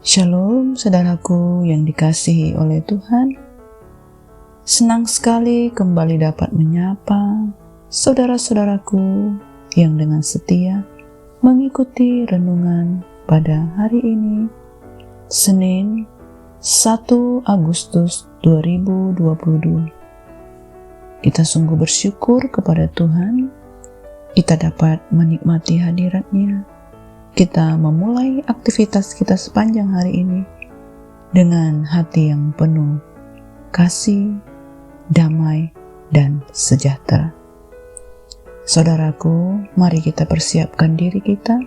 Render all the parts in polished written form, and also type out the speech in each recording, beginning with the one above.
Shalom saudaraku yang dikasihi oleh Tuhan. Senang sekali kembali dapat menyapa saudara-saudaraku yang dengan setia mengikuti renungan pada hari ini, Senin 1 Agustus 2022. Kita sungguh bersyukur kepada Tuhan, kita dapat menikmati hadirat-Nya. Kita memulai aktivitas kita sepanjang hari ini dengan hati yang penuh kasih, damai, dan sejahtera. Saudaraku, mari kita persiapkan diri kita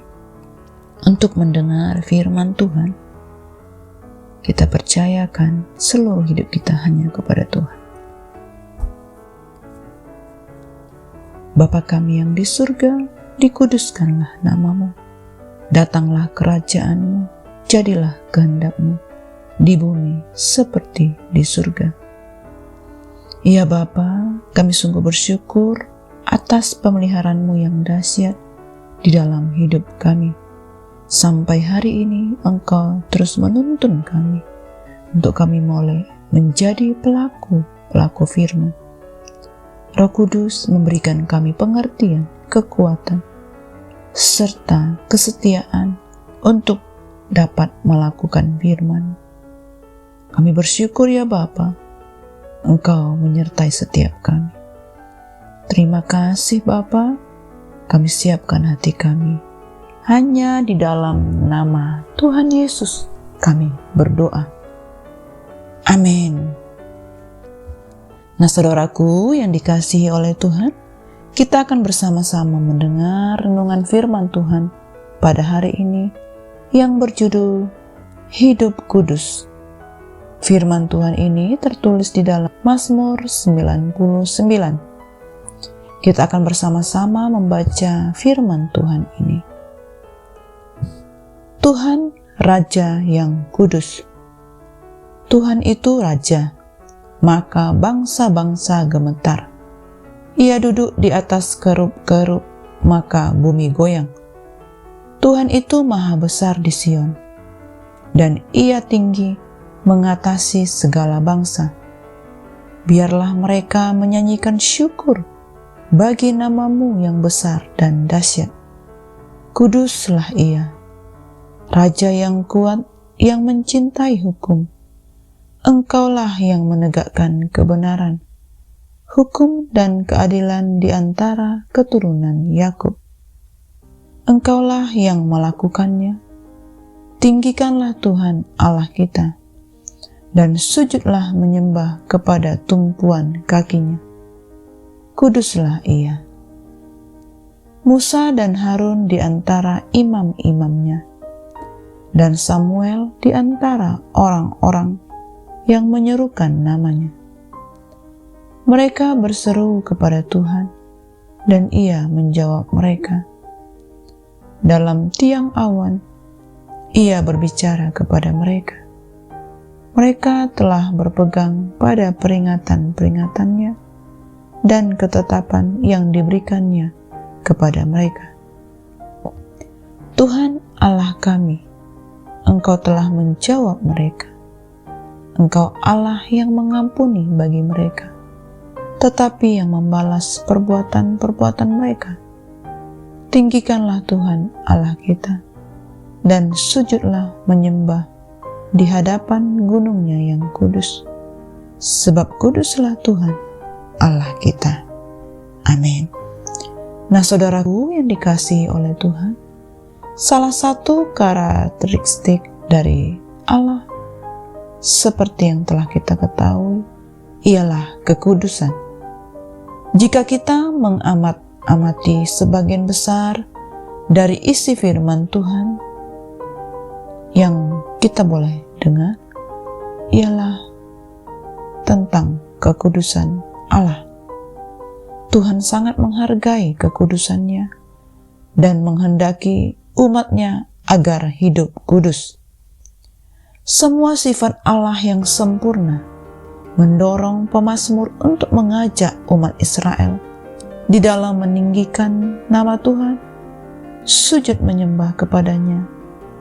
untuk mendengar firman Tuhan. Kita percayakan seluruh hidup kita hanya kepada Tuhan. Bapa kami yang di surga, dikuduskanlah nama-Mu. Datanglah kerajaan-Mu, jadilah kehendak-Mu di bumi seperti di surga. Ya Bapa, kami sungguh bersyukur atas pemeliharaan-Mu yang dahsyat di dalam hidup kami. Sampai hari ini Engkau terus menuntun kami untuk kami mulai menjadi pelaku firman. Roh Kudus memberikan kami pengertian, kekuatan, serta kesetiaan untuk dapat melakukan firman. Kami bersyukur ya Bapa, Engkau menyertai setiap kami. Terima kasih Bapa, kami siapkan hati kami. Hanya di dalam nama Tuhan Yesus kami berdoa. Amin. Nah saudaraku yang dikasihi oleh Tuhan, kita akan bersama-sama mendengar renungan firman Tuhan pada hari ini yang berjudul Hidup Kudus. Firman Tuhan ini tertulis di dalam Mazmur 99. Kita akan bersama-sama membaca firman Tuhan ini. Tuhan Raja yang kudus. Tuhan itu Raja, maka bangsa-bangsa gemetar. Ia duduk di atas kerub-kerub, maka bumi goyang. Tuhan itu maha besar di Sion, dan Ia tinggi mengatasi segala bangsa. Biarlah mereka menyanyikan syukur bagi nama-Mu yang besar dan dahsyat. Kuduslah Ia, Raja yang kuat yang mencintai hukum. Engkaulah yang menegakkan kebenaran, hukum dan keadilan di antara keturunan Yakub. Engkaulah yang melakukannya. Tinggikanlah Tuhan Allah kita, dan sujudlah menyembah kepada tumpuan kakinya. Kuduslah Ia. Musa dan Harun di antara imam-imamnya, dan Samuel di antara orang-orang yang menyerukan namanya. Mereka berseru kepada Tuhan, dan Ia menjawab mereka. Dalam tiang awan, Ia berbicara kepada mereka. Mereka telah berpegang pada peringatan-peringatannya dan ketetapan yang diberikannya kepada mereka. Tuhan Allah kami, Engkau telah menjawab mereka. Engkau Allah yang mengampuni bagi mereka, tetapi yang membalas perbuatan-perbuatan mereka. Tinggikanlah Tuhan Allah kita, dan sujudlah menyembah di hadapan gunung-Nya yang kudus, sebab kuduslah Tuhan Allah kita. Amin. Nah saudaraku yang dikasihi oleh Tuhan, salah satu karakteristik dari Allah seperti yang telah kita ketahui ialah kekudusan. Jika kita mengamati sebagian besar dari isi firman Tuhan yang kita boleh dengar ialah tentang kekudusan Allah. Tuhan sangat menghargai kekudusannya dan menghendaki umat-Nya agar hidup kudus. Semua sifat Allah yang sempurna mendorong pemazmur untuk mengajak umat Israel di dalam meninggikan nama Tuhan, sujud menyembah kepadanya,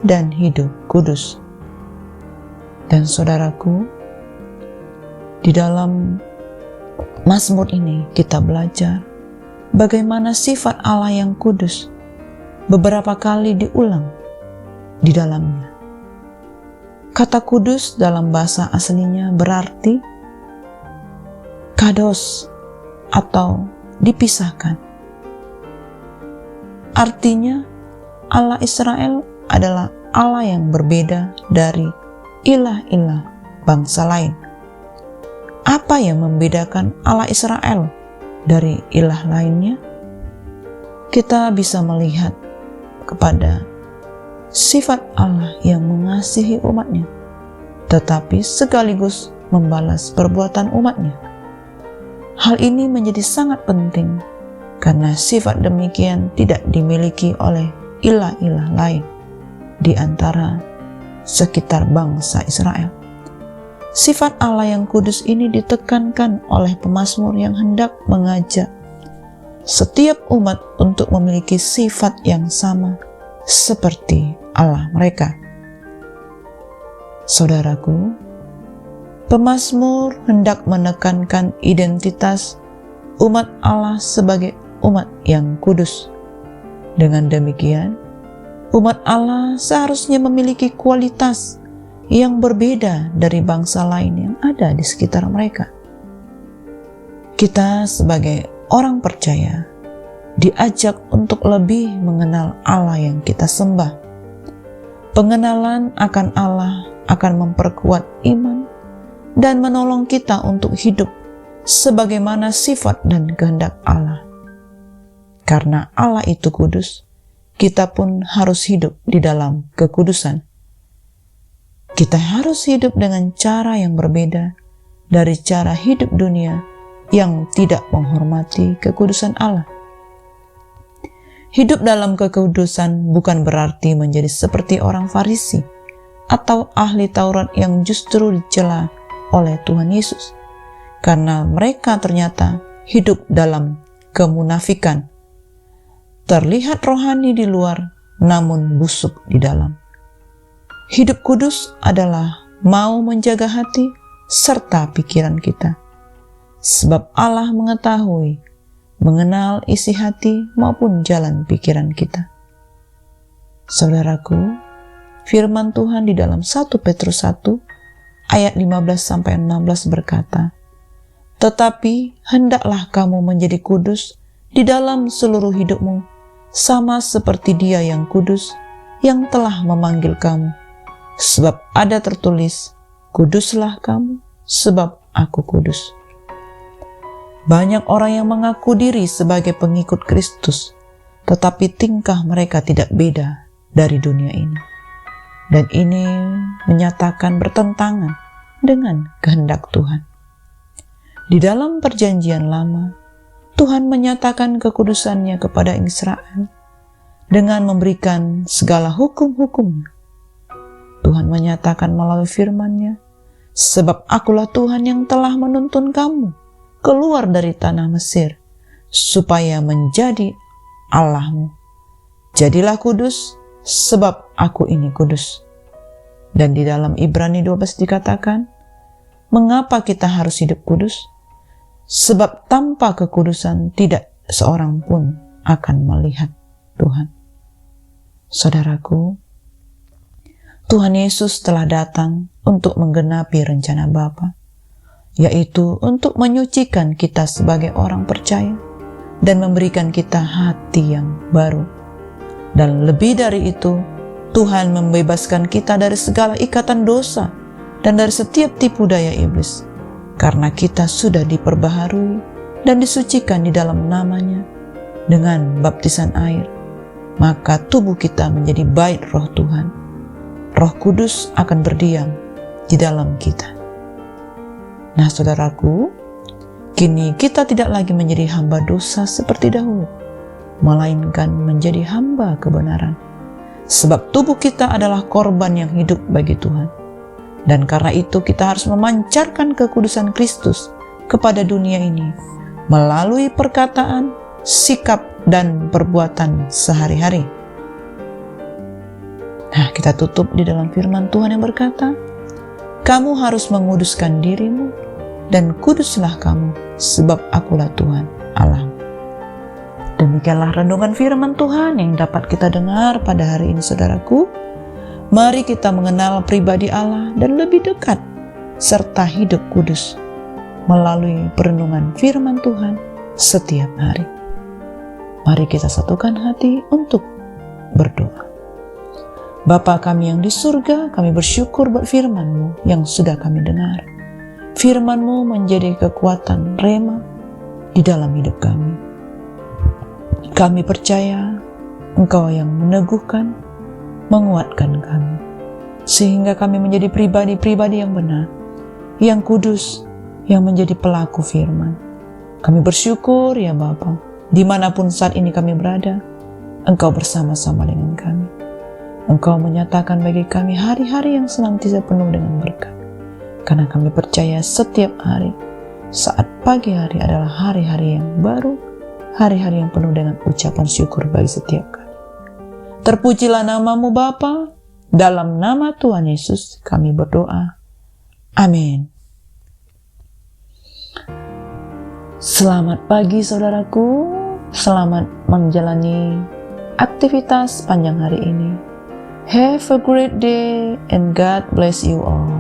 dan hidup kudus. Dan saudaraku, di dalam Mazmur ini kita belajar bagaimana sifat Allah yang kudus beberapa kali diulang di dalamnya. Kata kudus dalam bahasa aslinya berarti kados atau dipisahkan. Artinya Allah Israel adalah Allah yang berbeda dari ilah-ilah bangsa lain. Apa yang membedakan Allah Israel dari ilah lainnya? Kita bisa melihat kepada sifat Allah yang mengasihi umatnya, tetapi sekaligus membalas perbuatan umatnya. Hal ini menjadi sangat penting karena sifat demikian tidak dimiliki oleh ilah-ilah lain di antara sekitar bangsa Israel. Sifat Allah yang kudus ini ditekankan oleh pemazmur yang hendak mengajak setiap umat untuk memiliki sifat yang sama seperti Allah mereka. Saudaraku, pemazmur hendak menekankan identitas umat Allah sebagai umat yang kudus. Dengan demikian, umat Allah seharusnya memiliki kualitas yang berbeda dari bangsa lain yang ada di sekitar mereka. Kita sebagai orang percaya diajak untuk lebih mengenal Allah yang kita sembah. Pengenalan akan Allah akan memperkuat iman dan menolong kita untuk hidup sebagaimana sifat dan kehendak Allah. Karena Allah itu kudus, kita pun harus hidup di dalam kekudusan. Kita harus hidup dengan cara yang berbeda dari cara hidup dunia yang tidak menghormati kekudusan Allah. Hidup dalam kekudusan bukan berarti menjadi seperti orang Farisi atau ahli Taurat yang justru dicela oleh Tuhan Yesus, karena mereka ternyata hidup dalam kemunafikan. Terlihat rohani di luar, namun busuk di dalam. Hidup kudus adalah mau menjaga hati serta pikiran kita. Sebab Allah mengetahui, mengenal isi hati maupun jalan pikiran kita. Saudaraku, firman Tuhan di dalam 1 Petrus 1 ayat 15-16 berkata, "Tetapi hendaklah kamu menjadi kudus di dalam seluruh hidupmu, sama seperti Dia yang kudus, yang telah memanggil kamu. Sebab ada tertulis, kuduslah kamu, sebab aku kudus." Banyak orang yang mengaku diri sebagai pengikut Kristus, tetapi tingkah mereka tidak beda dari dunia ini. Dan ini menyatakan bertentangan dengan kehendak Tuhan. Di dalam perjanjian lama, Tuhan menyatakan kekudusannya kepada Israel dengan memberikan segala hukum-hukumnya. Tuhan menyatakan melalui firman-Nya, "Sebab akulah Tuhan yang telah menuntun kamu keluar dari tanah Mesir, supaya menjadi Allahmu. Jadilah kudus, sebab aku ini kudus." Dan di dalam Ibrani 12 dikatakan, mengapa kita harus hidup kudus? Sebab tanpa kekudusan tidak seorang pun akan melihat Tuhan. Saudaraku, Tuhan Yesus telah datang untuk menggenapi rencana Bapa, yaitu untuk menyucikan kita sebagai orang percaya dan memberikan kita hati yang baru. Dan lebih dari itu, Tuhan membebaskan kita dari segala ikatan dosa dan dari setiap tipu daya iblis, karena kita sudah diperbaharui dan disucikan di dalam nama-Nya dengan baptisan air. Maka tubuh kita menjadi bait Roh Tuhan. Roh Kudus akan berdiam di dalam kita. Nah, saudaraku, kini kita tidak lagi menjadi hamba dosa seperti dahulu, melainkan menjadi hamba kebenaran. Sebab tubuh kita adalah korban yang hidup bagi Tuhan. Dan karena itu kita harus memancarkan kekudusan Kristus kepada dunia ini melalui perkataan, sikap, dan perbuatan sehari-hari. Nah, kita tutup di dalam firman Tuhan yang berkata, kamu harus menguduskan dirimu, dan kuduslah kamu, sebab akulah Tuhan Allahmu. Demikianlah renungan firman Tuhan yang dapat kita dengar pada hari ini, saudaraku. Mari kita mengenal pribadi Allah dan lebih dekat, serta hidup kudus melalui perenungan firman Tuhan setiap hari. Mari kita satukan hati untuk berdoa. Bapa kami yang di surga, kami bersyukur buat firman-Mu yang sudah kami dengar. Firman-Mu menjadi kekuatan rema di dalam hidup kami. Kami percaya Engkau yang meneguhkan, menguatkan kami, sehingga kami menjadi pribadi-pribadi yang benar, yang kudus, yang menjadi pelaku firman. Kami bersyukur ya Bapa, dimanapun saat ini kami berada, Engkau bersama-sama dengan kami. Engkau menyatakan bagi kami hari-hari yang senantiasa penuh dengan berkat. Karena kami percaya setiap hari, saat pagi hari adalah hari-hari yang baru, hari-hari yang penuh dengan ucapan syukur bagi setiap kami. Terpujilah nama-Mu Bapa, dalam nama Tuhan Yesus kami berdoa. Amin. Selamat pagi saudaraku, selamat menjalani aktivitas panjang hari ini. Have a great day and God bless you all.